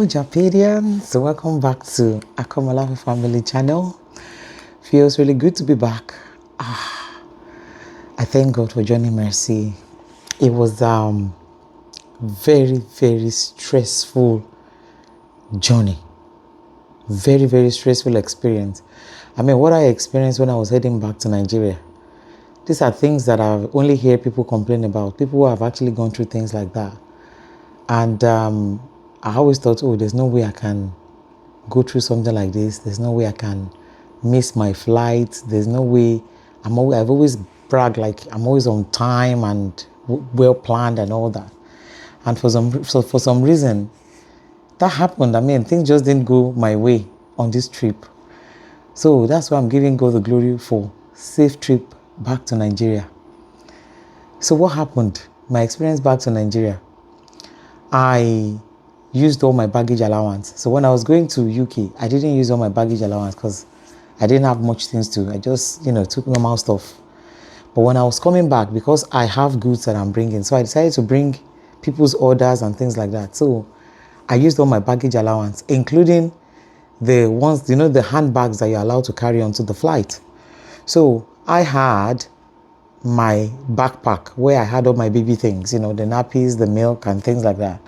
Hello Japadians, welcome back to Akomalafe Family Channel. Feels really good to be back. I thank God for Johnny Mercy. It was very stressful journey. Very stressful experience. I mean, what I experienced when I was heading back to Nigeria, these are things that I've only heard people complain about. People who have actually gone through things like that. And I always thought, oh, there's no way I can go through something like this. There's no way I can miss my flight. There's no way. I've always bragged like I'm always on time and well planned and all that. And for some reason, that happened. I mean, things just didn't go my way on this trip. So that's why I'm giving God the glory for safe trip back to Nigeria. So what happened? My experience back to Nigeria, I used all my baggage allowance. So when I was going to UK, I didn't use all my baggage allowance because I didn't have much things to. I just, took normal stuff. But when I was coming back, because I have goods that I'm bringing, so I decided to bring people's orders and things like that. So I used all my baggage allowance, including the ones, the handbags that you're allowed to carry onto the flight. So I had my backpack where I had all my baby things, the nappies, the milk and things like that.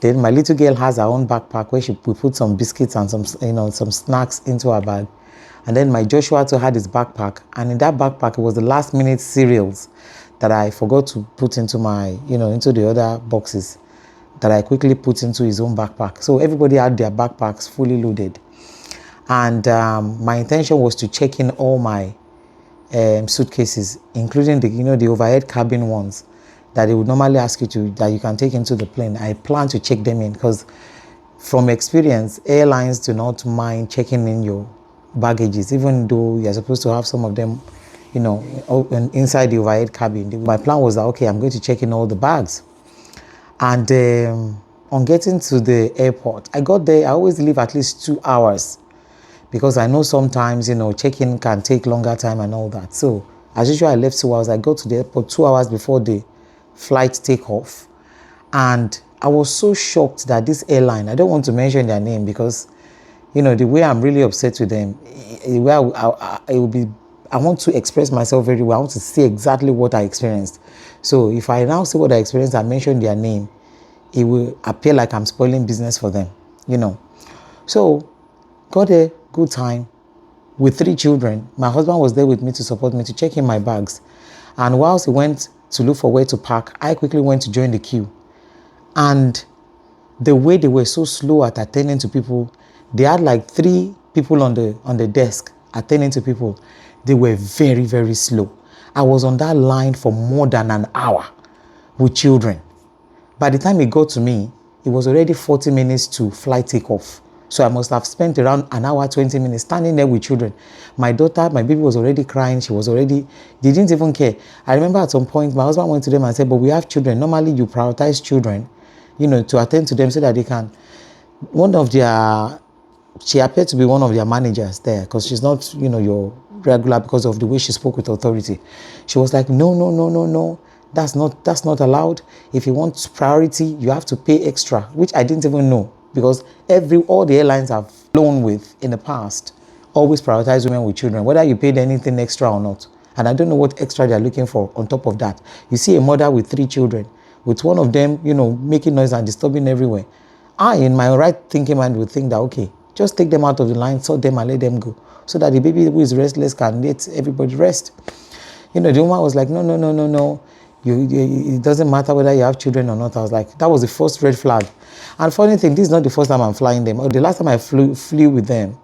Then my little girl has her own backpack where we put some biscuits and some snacks into her bag. And then my Joshua too had his backpack, and in that backpack it was the last minute cereals that I forgot to put into my, into the other boxes that I quickly put into his own backpack. So everybody had their backpacks fully loaded. And my intention was to check in all my suitcases, including the overhead cabin ones that they would normally ask you that you can take into the plane. I plan to check them in because from experience, airlines do not mind checking in your baggages, even though you're supposed to have some of them, inside the overhead cabin. My plan was that, okay, I'm going to check in all the bags. And on getting to the airport, I got there, I always leave at least 2 hours because I know sometimes, check-in can take longer time and all that. So as usual, I left 2 hours. I got to the airport 2 hours before the flight takeoff. And I was so shocked that this airline, I don't want to mention their name because, the way I'm really upset with them, I want to express myself very well. I want to say exactly what I experienced. So if I now say what I experienced and mention their name, it will appear like I'm spoiling business for them, So got a good time with 3 children. My husband was there with me to support me, to check in my bags. And whilst he went to look for where to park, I quickly went to join the queue. And the way they were so slow at attending to people, they had like 3 people on the desk attending to people. They were very slow. I was on that line for more than an hour with children. By the time it got to me, it was already 40 minutes to flight takeoff. So I must have spent around an hour, 20 minutes standing there with children. My daughter, my baby was already crying. They didn't even care. I remember at some point, my husband went to them and said, but we have children. Normally you prioritize children, to attend to them so that they can. She appeared to be one of their managers there because she's not, your regular because of the way she spoke with authority. She was like, no. That's not allowed. If you want priority, you have to pay extra, which I didn't even know. Because all the airlines I've flown with in the past always prioritize women with children, whether you paid anything extra or not. And I don't know what extra they're looking for on top of that. You see a mother with 3 children, with one of them, making noise and disturbing everywhere. I, in my right thinking mind, would think that, okay, just take them out of the line, sort them and let them go. So that the baby who is restless can let everybody rest. The woman was like, no. It doesn't matter whether you have children or not. I was like, that was the first red flag. And funny thing, this is not the first time I'm flying them. The last time I flew with them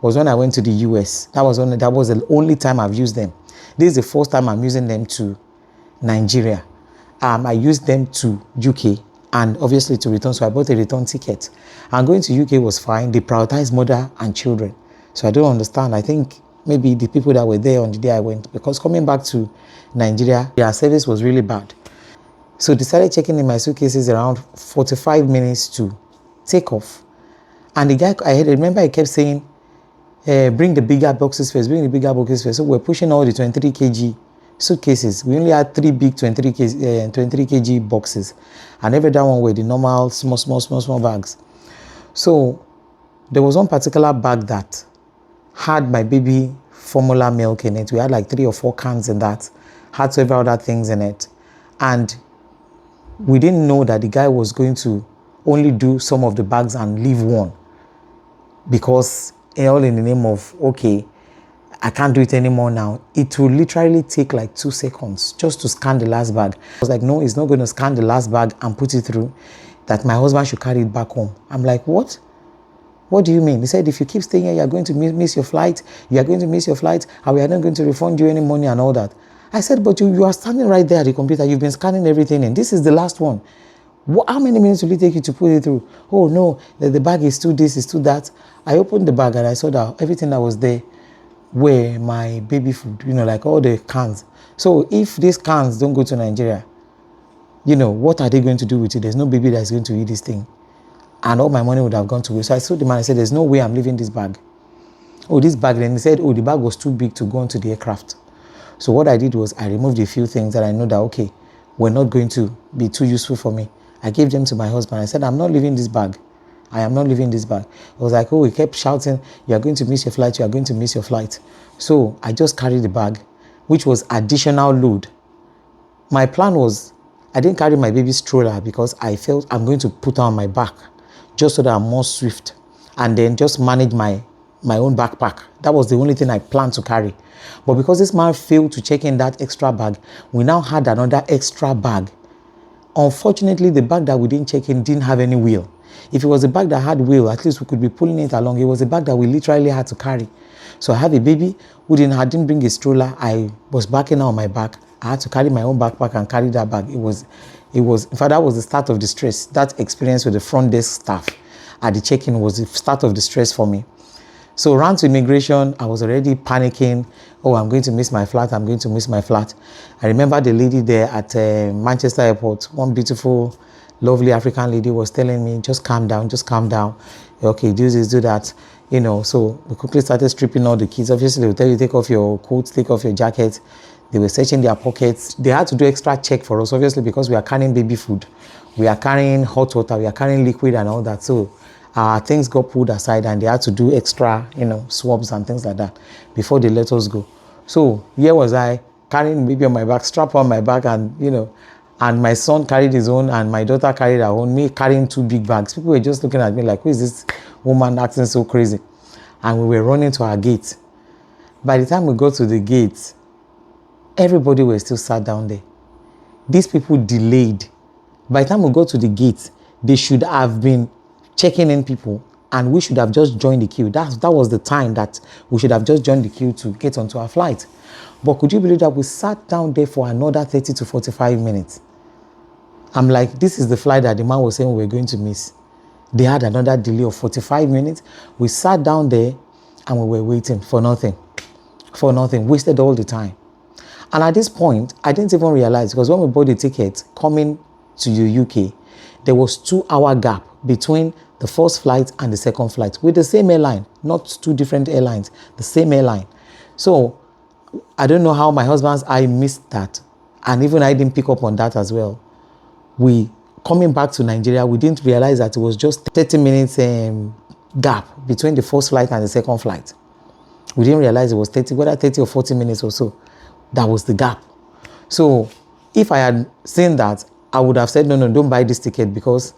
was when I went to the US. That was the only time I've used them. This is the first time I'm using them to Nigeria. I used them to UK and obviously to return. So I bought a return ticket. And going to UK was fine. They prioritized mother and children. So I don't understand. I think maybe the people that were there on the day I went, because coming back to Nigeria, their service was really bad. So they started checking in my suitcases around 45 minutes to take off. And the guy, I remember he kept saying, bring the bigger boxes first, So we're pushing all the 23 kg suitcases. We only had 3 big 23 kg boxes. And every other one were the normal small bags. So there was one particular bag that had my baby formula milk in it. We had like 3 or 4 cans in that, had several other things in it. And we didn't know that the guy was going to only do some of the bags and leave one, because all in the name of, okay, I can't do it anymore now. It will literally take like 2 seconds just to scan the last bag. I was like, no, it's not going to scan the last bag and put it through, that my husband should carry it back home. I'm like, what? What do you mean? He said, if you keep staying here, you're going to miss your flight. You're going to miss your flight, and we are not going to refund you any money and all that. I said, but you are standing right there at the computer. You've been scanning everything in. This is the last one. How many minutes will it take you to put it through? Oh, no, the bag is too this, is too that. I opened the bag and I saw that everything that was there were my baby food, like all the cans. So if these cans don't go to Nigeria, what are they going to do with it? There's no baby that's going to eat this thing. And all my money would have gone to waste. So I told the man, I said, there's no way I'm leaving this bag. Oh, this bag. Then he said, oh, the bag was too big to go onto the aircraft. So what I did was I removed a few things that I know that, okay, were not going to be too useful for me. I gave them to my husband. I said, I'm not leaving this bag. I am not leaving this bag. I was like, oh, he kept shouting, you are going to miss your flight. You are going to miss your flight. So I just carried the bag, which was additional load. My plan was, I didn't carry my baby stroller because I felt I'm going to put her on my back, just so that I'm more swift, and then just manage my own backpack. That was the only thing I planned to carry. But because this man failed to check in that extra bag, we now had another extra bag. Unfortunately, the bag that we didn't check in didn't have any wheel. If it was a bag that had wheel, at least we could be pulling it along. It was a bag that we literally had to carry. So I have a baby who didn't bring a stroller. I was backing her on my back. I had to carry my own backpack and carry that bag. It was, in fact, that was the start of the stress. That experience with the front desk staff at the check-in was the start of the stress for me. So ran to immigration, I was already panicking. Oh, I'm going to miss my flight. I'm going to miss my flight. I remember the lady there at Manchester Airport, one beautiful, lovely African lady was telling me, just calm down, just calm down. Okay, do this, do that. So we quickly started stripping all the kids. Obviously, they would tell you, take off your coat, take off your jacket. They were searching their pockets. They had to do extra check for us, obviously, because we are carrying baby food. We are carrying hot water. We are carrying liquid and all that. So things got pulled aside and they had to do extra, swabs and things like that before they let us go. So here was I carrying baby on my back, strap on my back, and, and my son carried his own and my daughter carried her own, me carrying 2 big bags. People were just looking at me like, who is this woman acting so crazy? And we were running to our gate. By the time we got to the gate, everybody was still sat down there. These people delayed. By the time we got to the gate, they should have been checking in people and we should have just joined the queue. That was the time that we should have just joined the queue to get onto our flight. But could you believe that we sat down there for another 30 to 45 minutes? I'm like, this is the flight that the man was saying we were going to miss. They had another delay of 45 minutes. We sat down there and we were waiting for nothing. For nothing. Wasted all the time. And at this point, I didn't even realize, because when we bought the ticket coming to the UK, there was 2-hour gap between the first flight and the second flight with the same airline, not 2 different airlines, the same airline. So I don't know how my husband's eye missed that. And even I didn't pick up on that as well. Coming back to Nigeria, we didn't realize that it was just 30 minutes gap between the first flight and the second flight. We didn't realize it was 30 or 40 minutes or so. That was the gap. So if I had seen that, I would have said, no, don't buy this ticket, because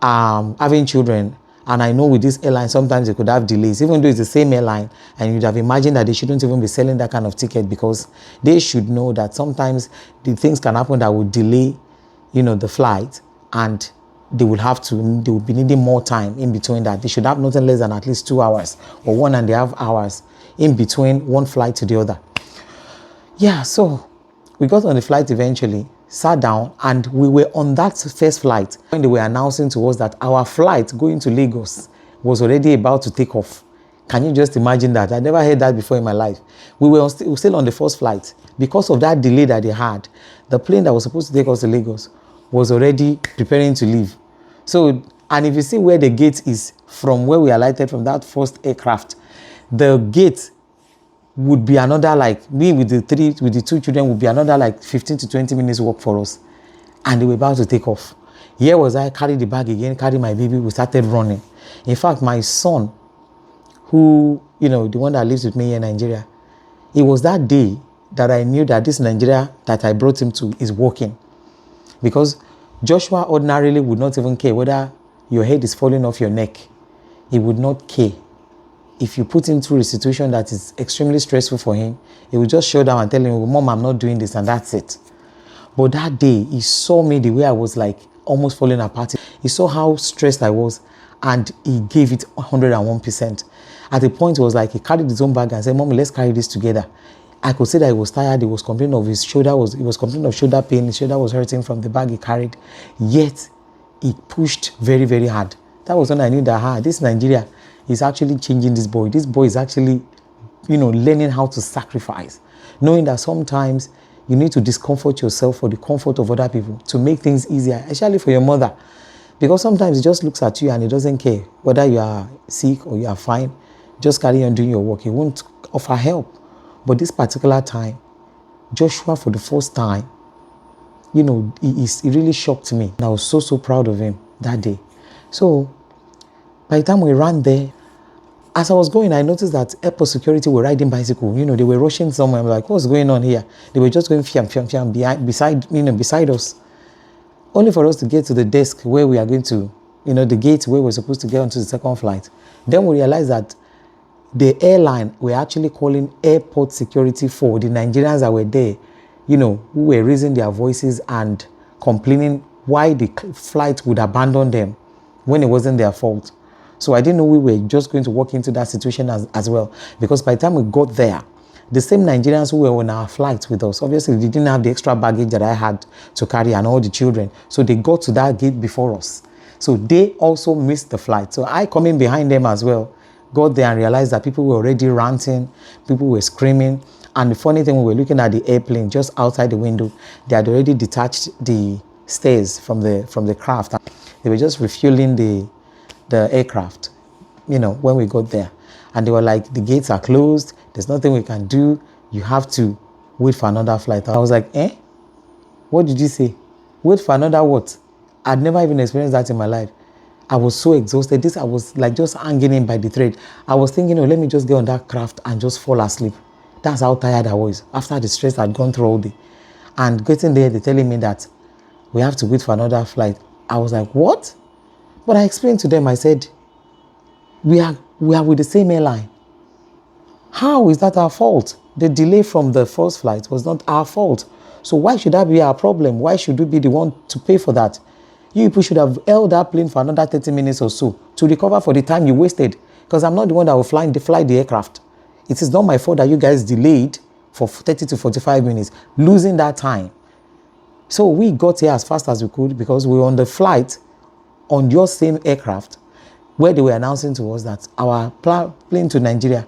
having children, and I know with this airline, sometimes they could have delays, even though it's the same airline, and you'd have imagined that they shouldn't even be selling that kind of ticket, because they should know that sometimes the things can happen that would delay, the flight, and they will be needing more time in between that. They should have nothing less than at least 2 hours or 1.5 hours in between one flight to the other. Yeah, so we got on the flight eventually, sat down, and we were on that first flight when they were announcing to us that our flight going to Lagos was already about to take off. Can you just imagine that? I never heard that before in my life. We were still on the first flight. Because of that delay that they had, the plane that was supposed to take us to Lagos was already preparing to leave. So, and if you see where the gate is from where we alighted from that first aircraft, the gate would be another, like, me with the 2 children would be another like 15 to 20 minutes walk for us. And they were about to take off. Here was I, carried the bag again, carried my baby, we started running. In fact, my son, who, the one that lives with me here in Nigeria, it was that day that I knew that this Nigeria that I brought him to is working. Because Joshua ordinarily would not even care whether your head is falling off your neck. He would not care. If you put him through a situation that is extremely stressful for him, he would just shut down and tell him, Mom, I'm not doing this, and that's it. But that day, he saw me the way I was like almost falling apart. He saw how stressed I was, and he gave it 101%. At the point, it was like he carried his own bag and said, Mom, let's carry this together. I could see that he was tired. He was complaining of his shoulder. He was complaining of shoulder pain. His shoulder was hurting from the bag he carried. Yet, he pushed very, very hard. That was when I knew that, this Nigeria is actually changing this boy. This boy is actually, learning how to sacrifice. Knowing that sometimes you need to discomfort yourself for the comfort of other people to make things easier, especially for your mother. Because sometimes he just looks at you and he doesn't care whether you are sick or you are fine. Just carry on doing your work. He won't offer help. But this particular time, Joshua, for the first time, he really shocked me. And I was so, so proud of him that day. So, by the time we ran there, as I was going, I noticed that airport security were riding bicycle. They were rushing somewhere. I'm like, what's going on here? They were just going beside us. Only for us to get to the desk where we are going to, the gate where we're supposed to get onto the second flight. Then we realized that the airline were actually calling airport security for the Nigerians that were there, who were raising their voices and complaining why the flight would abandon them when it wasn't their fault. So I didn't know we were just going to walk into that situation as well. Because by the time we got there, the same Nigerians who were on our flight with us, obviously they didn't have the extra baggage that I had to carry and all the children. So they got to that gate before us. So they also missed the flight. So I, coming behind them as well, got there and realized that people were already ranting, people were screaming. And the funny thing, we were looking at the airplane just outside the window. They had already detached the stairs from the craft. They were just refueling the aircraft, when we got there. And they were like, the gates are closed. There's nothing we can do. You have to wait for another flight. I was like, What did you say? Wait for another what? I'd never even experienced that in my life. I was so exhausted. I was like just hanging in by the thread. I was thinking, let me just get on that craft and just fall asleep. That's how tired I was after the stress I'd gone through all day. And getting there, they're telling me that we have to wait for another flight. I was like, what? But I explained to them, I said, we are with the same airline. How is that our fault? The delay from the first flight was not our fault. So why should that be our problem? Why should we be the one to pay for that? You people should have held that plane for another 30 minutes or so to recover for the time you wasted. Because I'm not the one that will fly the aircraft. It is not my fault that you guys delayed for 30 to 45 minutes, losing that time. So we got here as fast as we could because we were on the flight on your same aircraft where they were announcing to us that our plane to Nigeria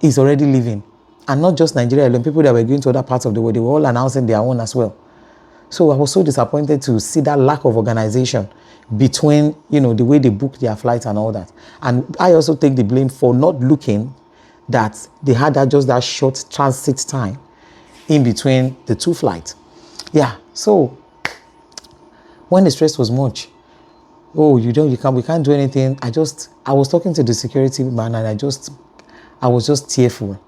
is already leaving. And not just Nigeria alone, people that were going to other parts of the world, they were all announcing their own as well. So I was so disappointed to see that lack of organization between, the way they booked their flights and all that. And I also take the blame for not looking that they had that short transit time in between the two flights. Yeah, so when the stress was much, we can't do anything. I was talking to the security man and I was just tearful.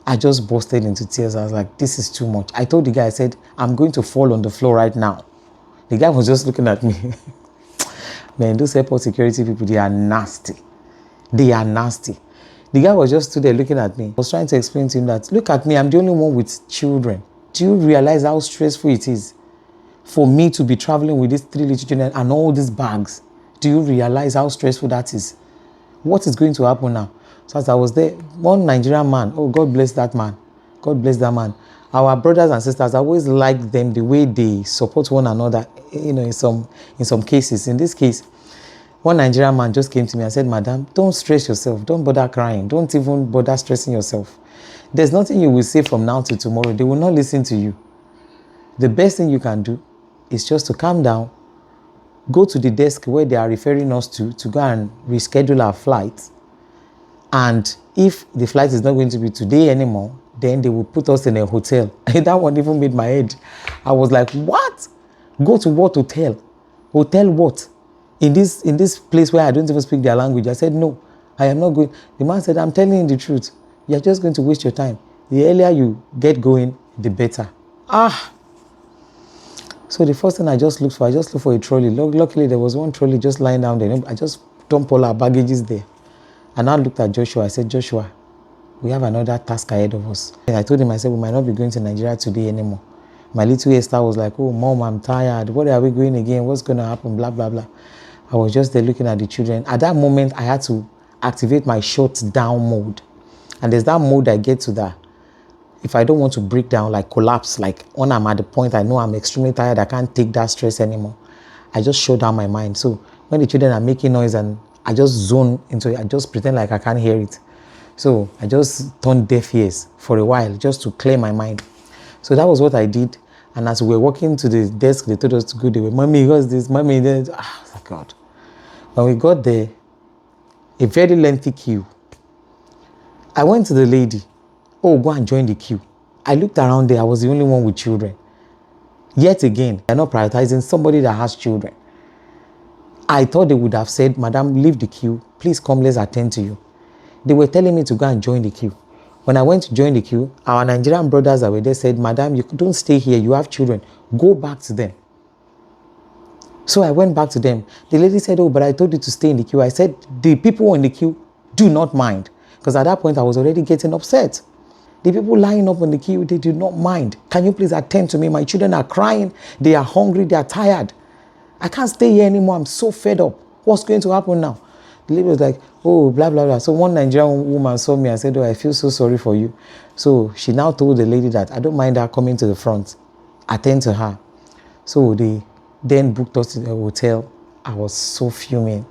I just busted into tears. I was like, this is too much. I told the guy, I said, I'm going to fall on the floor right now. The guy was just looking at me. Man, those airport security people, they are nasty. They are nasty. The guy was just stood there looking at me. I was trying to explain to him that, look at me, I'm the only one with children. Do you realize how stressful it is for me to be traveling with these 3 little children and all these bags? Do you realize how stressful that is? What is going to happen now? So as I was there, one Nigerian man, God bless that man. God bless that man. Our brothers and sisters, I always like them the way they support one another, in some cases. In this case, one Nigerian man just came to me and said, Madam, don't stress yourself. Don't bother crying. Don't even bother stressing yourself. There's nothing you will say from now to tomorrow. They will not listen to you. The best thing you can do is just to calm down, go to the desk where they are referring us to go and reschedule our flight. And if the flight is not going to be today anymore, then they will put us in a hotel. That one even made my head. I was like, what? Go to what hotel? Hotel what? in this place where I don't even speak their language. I said, no, I am not going. The man said, I'm telling you the truth. You're just going to waste your time. The earlier you get going, the better. So the first thing I just looked for a trolley. Luckily, there was one trolley just lying down there. I just dumped all our baggages there. And I looked at Joshua. I said, Joshua, we have another task ahead of us. And I told him, I said, we might not be going to Nigeria today anymore. My little Esther was like, oh, Mom, I'm tired. What are we going again? What's going to happen? Blah, blah, blah. I was just there looking at the children. At that moment, I had to activate my shut down mode. And there's that mode I get to that. If I don't want to break down, like collapse, like when I'm at the point I know I'm extremely tired, I can't take that stress anymore, I just shut down my mind. So when the children are making noise and I just zone into it, I just pretend like I can't hear it. So I just turned deaf ears for a while just to clear my mind. So that was what I did. And as we were walking to the desk, they told us to go. They were, Mommy, what's this? Mommy, this. God. When we got there, a very lengthy queue. I went to the lady. Oh, go and join the queue. I looked around there. I was the only one with children. Yet again, they're not prioritizing somebody that has children. I thought they would have said, Madam, leave the queue. Please come, let's attend to you. They were telling me to go and join the queue. When I went to join the queue, our Nigerian brothers that were there said, Madam, you don't stay here. You have children. Go back to them. So I went back to them. The lady said, oh, but I told you to stay in the queue. I said, the people in the queue do not mind. Because at that point, I was already getting upset. The people lying up on the queue, they did not mind. Can you please attend to me? My children are crying. They are hungry. They are tired. I can't stay here anymore. I'm so fed up. What's going to happen now? The lady was like, oh, blah, blah, blah. So one Nigerian woman saw me and said, oh, I feel so sorry for you. So she now told the lady that I don't mind her coming to the front. Attend to her. So they then booked us to the hotel. I was so fuming.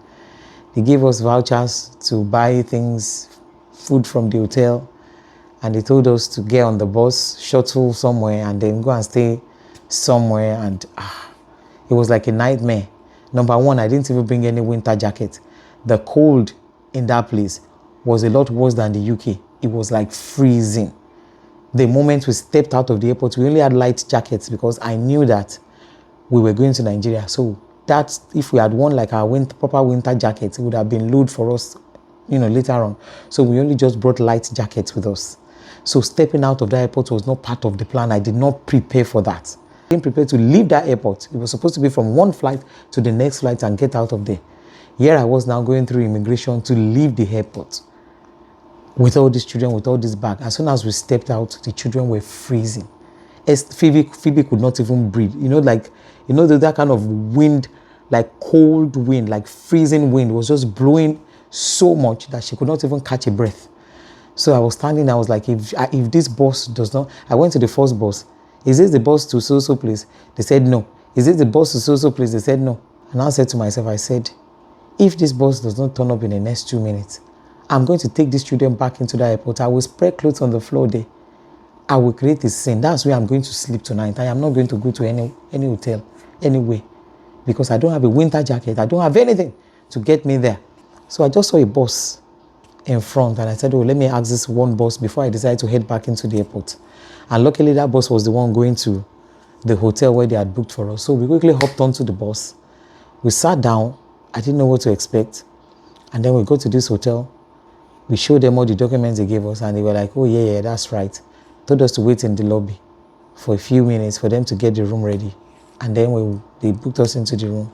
They gave us vouchers to buy things, food from the hotel. And they told us to get on the bus, shuttle somewhere, and then go and stay somewhere. And it was like a nightmare. Number one, I didn't even bring any winter jacket. The cold in that place was a lot worse than the UK. It was like freezing. The moment we stepped out of the airport, we only had light jackets because I knew that we were going to Nigeria. So that if we had worn like our proper winter jackets, it would have been load for us, later on. So we only just brought light jackets with us. So stepping out of the airport was not part of the plan. I did not prepare for that. I didn't prepare to leave that airport. It was supposed to be from one flight to the next flight and get out of there. Here I was now going through immigration to leave the airport with all these children, with all this bag. As soon as we stepped out, the children were freezing. Phoebe could not even breathe. That kind of wind, like cold wind, like freezing wind was just blowing so much that she could not even catch a breath. So I was standing, I was like, if this bus does not, I went to the first bus. Is this the bus to so-so place? They said no. Is this the bus to so-so place? They said no. And I said to myself, I said, if this bus does not turn up in the next 2 minutes, I'm going to take these children back into the airport. I will spread clothes on the floor there. I will create a scene. That's where I'm going to sleep tonight. I am not going to go to any hotel, anyway, because I don't have a winter jacket. I don't have anything to get me there. So I just saw a bus in front and I said, oh, let me ask this one bus before I decide to head back into the airport. And luckily that bus was the one going to the hotel where they had booked for us. So we quickly hopped onto the bus. We sat down. I didn't know what to expect. And then we got to this hotel. We showed them all the documents they gave us and they were like, oh yeah, that's right. Told us to wait in the lobby for a few minutes for them to get the room ready. And then they booked us into the room.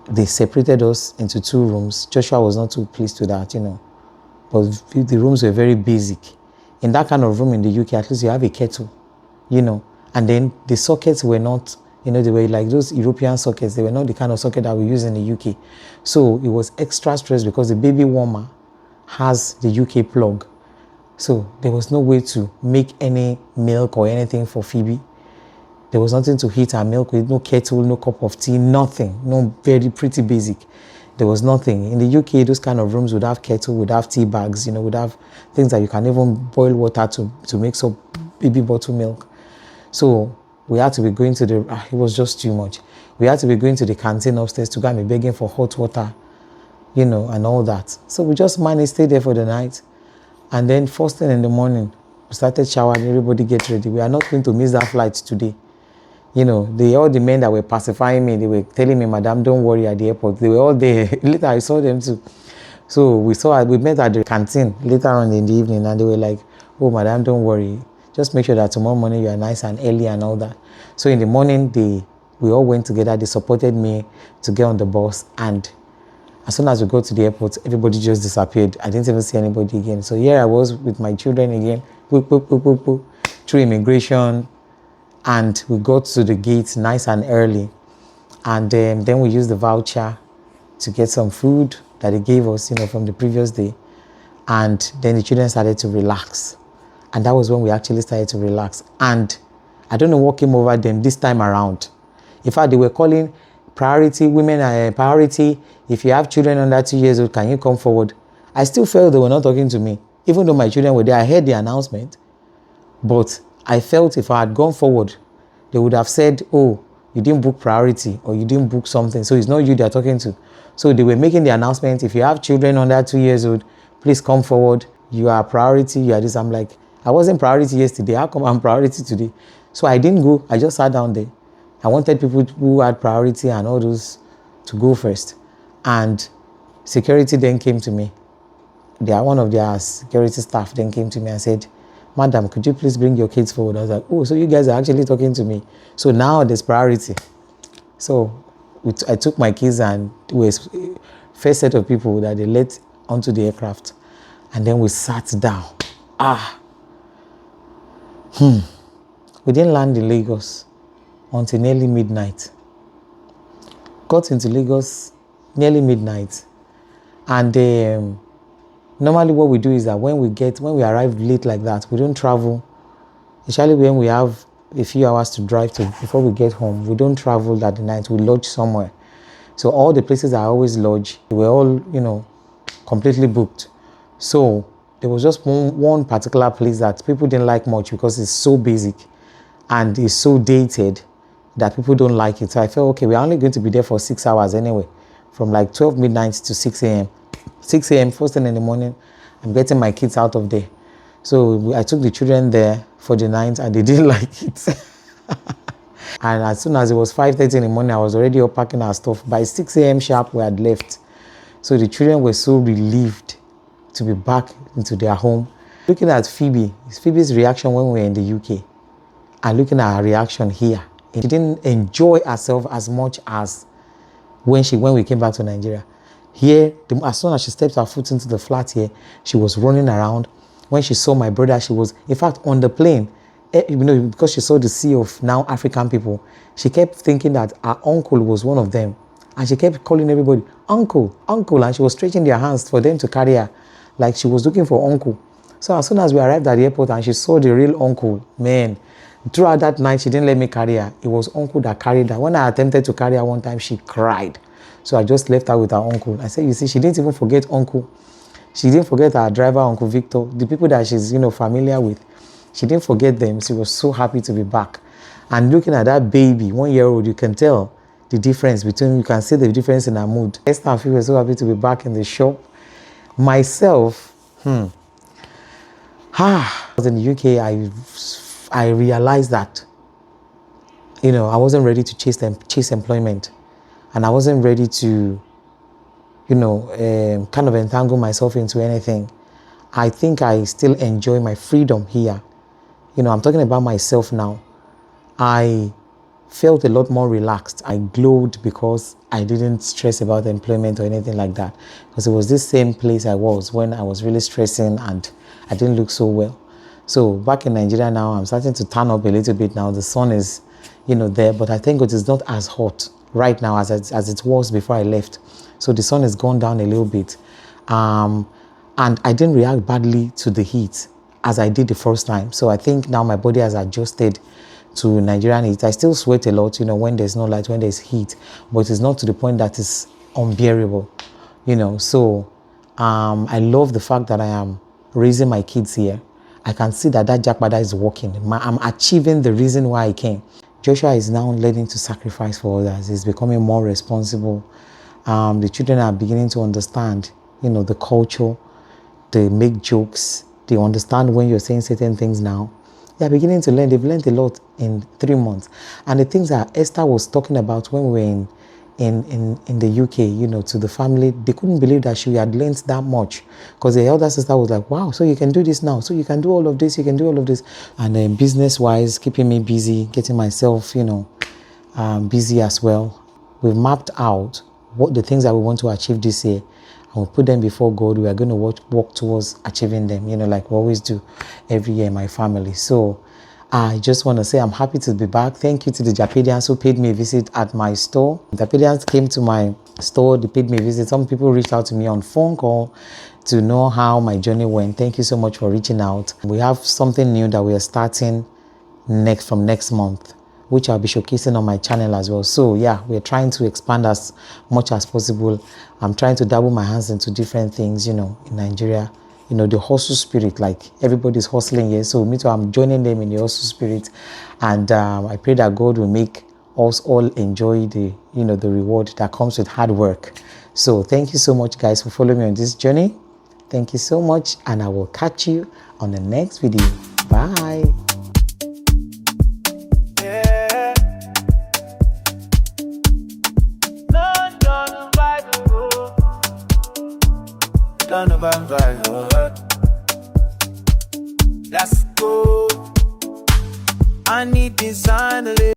They separated us into 2 rooms. Joshua was not too pleased with that, But the rooms were very basic. In that kind of room in the UK, at least you have a kettle, And then the sockets were not, they were like those European sockets. They were not the kind of socket that we use in the UK. So it was extra stress because the baby warmer has the UK plug. So there was no way to make any milk or anything for Phoebe. There was nothing to heat her milk with, no kettle, no cup of tea, nothing. No, very pretty basic. There was nothing. In the UK, those kind of rooms would have kettle, would have tea bags, would have things that you can even boil water to make some baby bottle milk. So we had to be going to it was just too much. We had to be going to the canteen upstairs to go and be begging for hot water, and all that. So we just managed to stay there for the night. And then first thing in the morning, we started showering, everybody get ready. We are not going to miss that flight today. all the men that were pacifying me, they were telling me, Madam, don't worry at the airport. They were all there. Later, I saw them too. So we met at the canteen later on in the evening, and they were like, oh, Madam, don't worry. Just make sure that tomorrow morning you are nice and early and all that. So in the morning, we all went together. They supported me to get on the bus. And as soon as we got to the airport, everybody just disappeared. I didn't even see anybody again. So here I was with my children again, through immigration. And we got to the gate nice and early. And then we used the voucher to get some food that they gave us, from the previous day. And then the children started to relax. And that was when we actually started to relax. And I don't know what came over them this time around. In fact, they were calling priority, women are priority. If you have children under 2 years old, can you come forward? I still felt they were not talking to me. Even though my children were there, I heard the announcement. But I felt if I had gone forward, they would have said, oh, you didn't book priority or you didn't book something. So it's not you they're talking to. So they were making the announcement, if you have children under 2 years old, please come forward. You are priority, you are this. I'm like, I wasn't priority yesterday. How come I'm priority today? So I didn't go. I just sat down there. I wanted people who had priority and all those to go first. And security then came to me. One of their security staff then came to me and said, Madam, could you please bring your kids forward? I was like, oh, so you guys are actually talking to me. So now there's priority. So I took my kids and it was first set of people that they let onto the aircraft. And then we sat down. We didn't land in Lagos until nearly midnight. Got into Lagos nearly midnight. And normally what we do is that when we arrive late like that, we don't travel. Especially when we have a few hours to drive to before we get home, we don't travel that night. We lodge somewhere. So all the places I always lodge, they were all, completely booked. So there was just one particular place that people didn't like much because it's so basic and it's so dated that people don't like it. So I felt, okay, we're only going to be there for 6 hours anyway, from like 12 midnight to 6 a.m. 6 a.m. first thing in the morning, I'm getting my kids out of there. So I took the children there for the night and they didn't like it. And as soon as it was 5:30 in the morning, I was already up packing our stuff. By 6 a.m. sharp, we had left. So the children were so relieved to be back into their home. Looking at Phoebe's reaction when we were in the UK and looking at her reaction here, she didn't enjoy herself as much as when we came back to Nigeria. Here, as soon as she stepped her foot into the flat here, she was running around. When she saw my brother, she was, in fact, on the plane, because she saw the sea of now African people, she kept thinking that her uncle was one of them. And she kept calling everybody, uncle, uncle. And she was stretching their hands for them to carry her, like she was looking for uncle. So as soon as we arrived at the airport and she saw the real uncle, man, throughout that night, she didn't let me carry her. It was uncle that carried her. When I attempted to carry her one time, she cried. So I just left her with her uncle. I said, you see, she didn't even forget uncle. She didn't forget her driver, Uncle Victor, the people that she's, familiar with. She didn't forget them. She was so happy to be back. And looking at that baby, 1 year old, you can tell the difference you can see the difference in her mood. Esther and Phoebe were so happy to be back in the shop. Myself, I was in the UK, I realized that, I wasn't ready to chase employment. And I wasn't ready to, kind of entangle myself into anything. I think I still enjoy my freedom here. I'm talking about myself now. I felt a lot more relaxed. I glowed because I didn't stress about employment or anything like that. Because it was this same place I was when I was really stressing and I didn't look so well. So back in Nigeria now, I'm starting to turn up a little bit now. The sun is, there, but I think it is not as hot right now as it was before I left. So the sun has gone down a little bit. And I didn't react badly to the heat as I did the first time. So I think now my body has adjusted to Nigerian heat. I still sweat a lot, when there's no light, when there's heat, but it's not to the point that is unbearable, So I love the fact that I am raising my kids here. I can see that jackpot is working. I'm achieving the reason why I came. Joshua is now learning to sacrifice for others. He's becoming more responsible. The children are beginning to understand, the culture. They make jokes. They understand when you're saying certain things now. They are beginning to learn. They've learned a lot in 3 months. And the things that Esther was talking about when we were in the UK, you know, to the family, they couldn't believe that she had learned that much, because the elder sister was like, wow, so you can do this now, so you can do all of this, you can do all of this. And then business wise, keeping me busy, getting myself, you know, busy as well. We've mapped out what the things that we want to achieve this year, and we'll put them before God. We are going to work towards achieving them, you know, like we always do every year in my family. So I just want to say I'm happy to be back. Thank you to the Japadians who paid me a visit at my store. The Japadians came to my store, they paid me a visit. Some people reached out to me on phone call to know how my journey went. Thank you so much for reaching out. We have something new that we are starting from next month, which I'll be showcasing on my channel as well. So yeah, we're trying to expand as much as possible. I'm trying to dabble my hands into different things, you know, in Nigeria. You know, the hustle spirit, like everybody's hustling here. So me too, I'm joining them in the hustle spirit. And I pray that God will make us all enjoy the, you know, the reward that comes with hard work. So thank you so much, guys, for following me on this journey. Thank you so much. And I will catch you on the next video. Bye. Let's go. I need design.